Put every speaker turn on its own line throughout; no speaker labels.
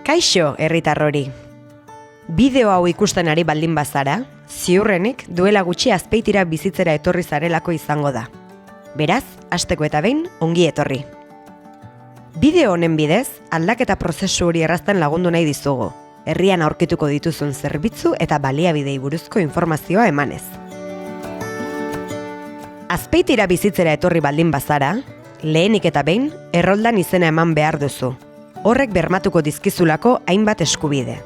Kaixo, herritar hori. Bideo hau ikusten ari baldin bazara, ziurrenik duela gutxi Azpeitira bizitzera etorri zarelako izango da. Beraz, hasteko eta behin, ongi etorri. Bideo honen bidez, aldaketa prozesu hori errazten lagundu nahi dizugu, herrian aurkituko dituzun zerbitzu eta baliabidei buruzko informazioa emanez. Azpeitira bizitzera etorri baldin bazara, lehenik eta behin, erroldan izena eman behar duzu. Horrek bermatuko dizkizulako hainbat eskubide.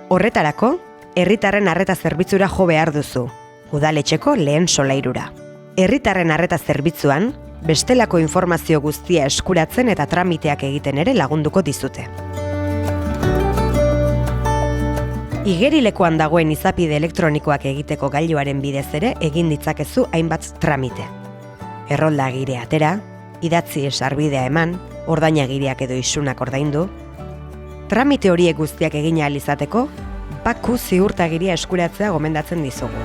Horretarako, herritarren arreta zerbitzura jo behar duzu, udaletxeko lehen solairura. Herritarren arreta zerbitzuan, bestelako informazio guztia eskuratzen eta tramiteak egiten ere lagunduko dizute. Igerilekoan dagoen izapide elektronikoak egiteko gailuaren bidez ere egin ditzakezu hainbat tramite. Errolda agirea atera, idatzi sarbidea eman, ordainagiriak edo isunak ordaindu. Tramite horiek guztiak egin ahal izateko, baku ziurtagiria eskuratzea gomendatzen dizugu.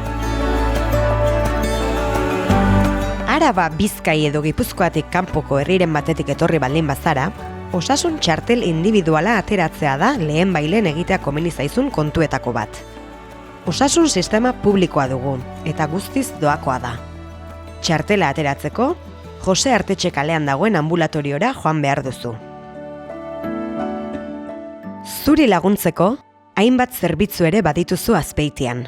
Araba, Bizkai edo Gipuzkoatik kanpoko herriren batetik etorri baldin bazara, osasun txartel individuala ateratzea da lehen bailen egitea komeni zaizun kontuetako bat. Osasun sistema publikoa dugu, eta guztiz doakoa da. Txartela ateratzeko, Jose Artetxe kalean dagoen ambulatoriora joan behar duzu. Zuri laguntzeko, hainbat zerbitzu ere badituzu Azpeitian.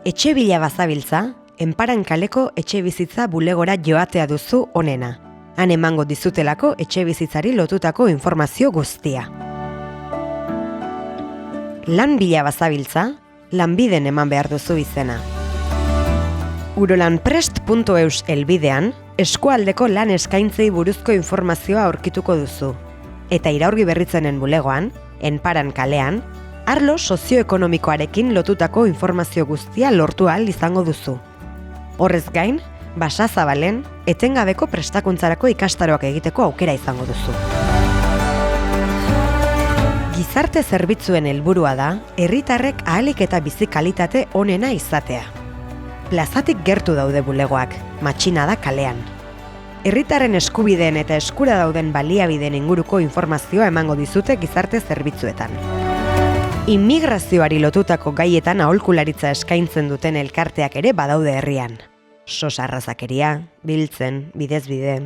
Etxe bila bazabiltza, Enparan kaleko etxe bizitza bulegora joatea duzu onena. Han emango dizutelako etxe bizitzari lotutako informazio guztia. Lan bila bazabiltza, lanbiden eman behar duzu izena. Urolanprest.eus helbidean, eskualdeko lan eskaintzei buruzko informazioa aurkituko duzu. Eta Iraurgi Berritzenen bulegoan, Enparan kalean, arlo sozioekonomikoarekin lotutako informazio guztia lortu ahal izango duzu. Horrez gain, Basazabalen, etengabeko prestakuntzarako ikastaroak egiteko aukera izango duzu. Gizarte zerbitzuen helburua da, herritarrek ahalik eta bizi kalitate onena izatea. Plazatik gertu daude bulegoak, matxinada kalean. Herritarren eskubideen eta eskura dauden baliabideen inguruko informazioa emango dizute gizarte zerbitzuetan. Immigrazioari lotutako gaietan aholkularitza eskaintzen duten elkarteak ere badaude herrian. Sosarrazakeria, biltzen, bidez-bide.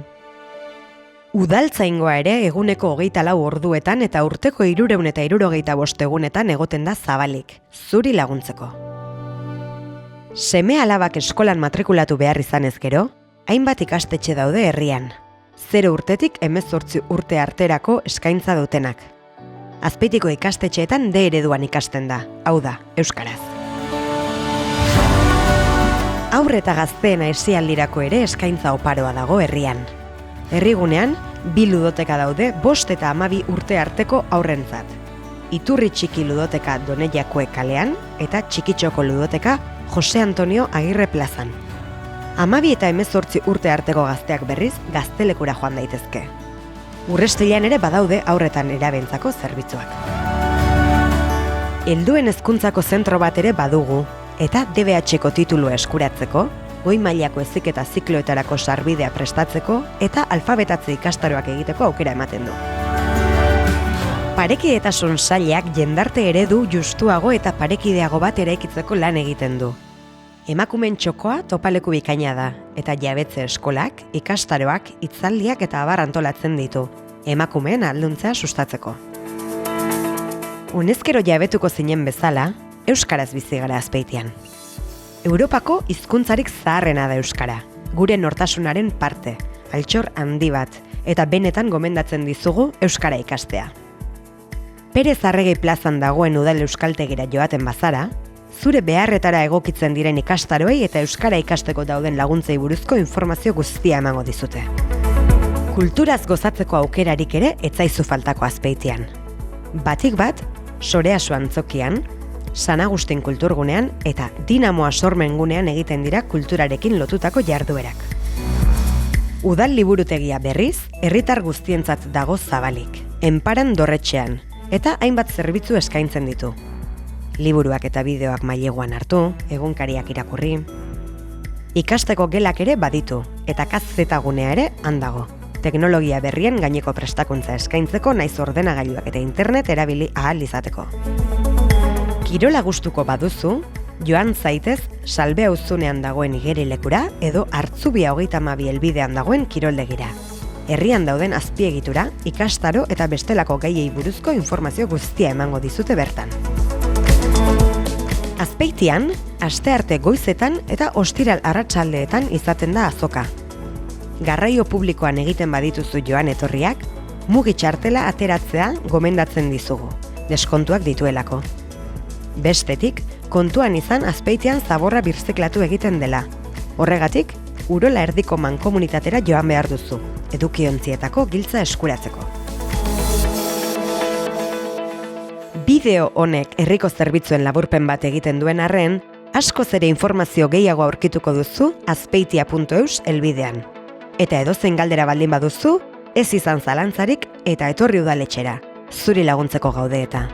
Udaltzaingoa ere eguneko 24 orduetan eta urteko 365 egunetan egoten da zabalik, zuri laguntzeko. Seme alabak eskolan matrikulatu behar izanez gero, hainbat ikastetxe daude herrian. 0 urtetik 18 urte arterako eskaintza dutenak. Azpeitiko ikastetxeetan D ereduan ikasten da, hau da, euskaraz. Haur eta gazteen aisialdirako ere eskaintza oparoa dago herrian. Herrigunean, 2 ludoteka daude 5 eta 12 urte arteko haurrentzat. Iturri txiki ludoteka Doneiakue kalean eta Txikitxoko ludoteka Jose Antonio Agirre plazan. 12 eta 18 urte arteko gazteak berriz gaztelekura joan daitezke. Urrestilean ere badaude haurretan erabentzako zerbitzuak. Helduen hezkuntzako zentro bat ere badugu, eta DBH-ko titulua eskuratzeko, goi mailako heziketa zikloetarako sarbidea prestatzeko eta alfabetatze ikastaroak egiteko aukera ematen du. Parekidetasun sailak jendarte eredu justuago eta parekideago bat eraikitzeko lan egiten du. Emakumeen txokoa topaleku bikaina da, eta jabetze eskolak, ikastaroak, hitzaldiak eta abar antolatzen ditu, emakumeen ahalduntzea sustatzeko. Honezkero jabetuko zinen bezala, euskaraz bizi gara Azpeitian. Europako hizkuntzarik zaharrena da euskara, gure nortasunaren parte, altxor handi bat, eta benetan gomendatzen dizugu euskara ikastea. Perez Arregi plazan dagoen udal euskaltegira joaten bazara, zure beharretara egokitzen diren ikastaroei eta euskara ikasteko dauden laguntzei buruzko informazio guztia emango dizute. Kulturaz gozatzeko aukerarik ere etzaizu faltako Azpeitian. Batik bat, Soreasu antzokian, San Agustin kulturgunean eta Dinamoa sormengunean egiten dira kulturarekin lotutako jarduerak. Udal liburutegia berriz, herritar guztientzat dago zabalik, Enparan dorretxean, eta hainbat zerbitzu eskaintzen ditu. Liburuak eta bideoak maileguan hartu, egunkariak irakurri. Ikasteko gelak ere baditu, eta KZ gunea ere handago. teknologia berrien gaineko prestakuntza eskaintzeko naiz ordenagailuak eta internet erabili ahal izateko. Kirola gustuko baduzu, joan zaitez Salbe auzunean dagoen igerilekura edo Hartzubia 32 helbidean dagoen kiroldegira. Herrian dauden azpiegitura, ikastaro eta bestelako gaiei buruzko informazio guztia emango dizute bertan. Azpeitian, astearte goizetan eta ostiral arratsaldeetan izaten da azoka. Garraio publikoan egiten badituzu joan etorriak, mugi txartela ateratzea gomendatzen dizugu, deskontuak dituelako. Bestetik, kontuan izan Azpeitian zaborra birziklatu egiten dela. Horregatik, Urola Erdiko mankomunitatera joan behar duzu, edukiontzietako giltza eskuratzeko. Bideo honek herriko zerbitzuen laburpen bat egiten duen arren, askoz ere informazio gehiago aurkituko duzu azpeitia.eus helbidean. Eta edozein galdera baldin baduzu, ez izan zalantzarik eta etorri udaletxera. Zuri laguntzeko gaude eta.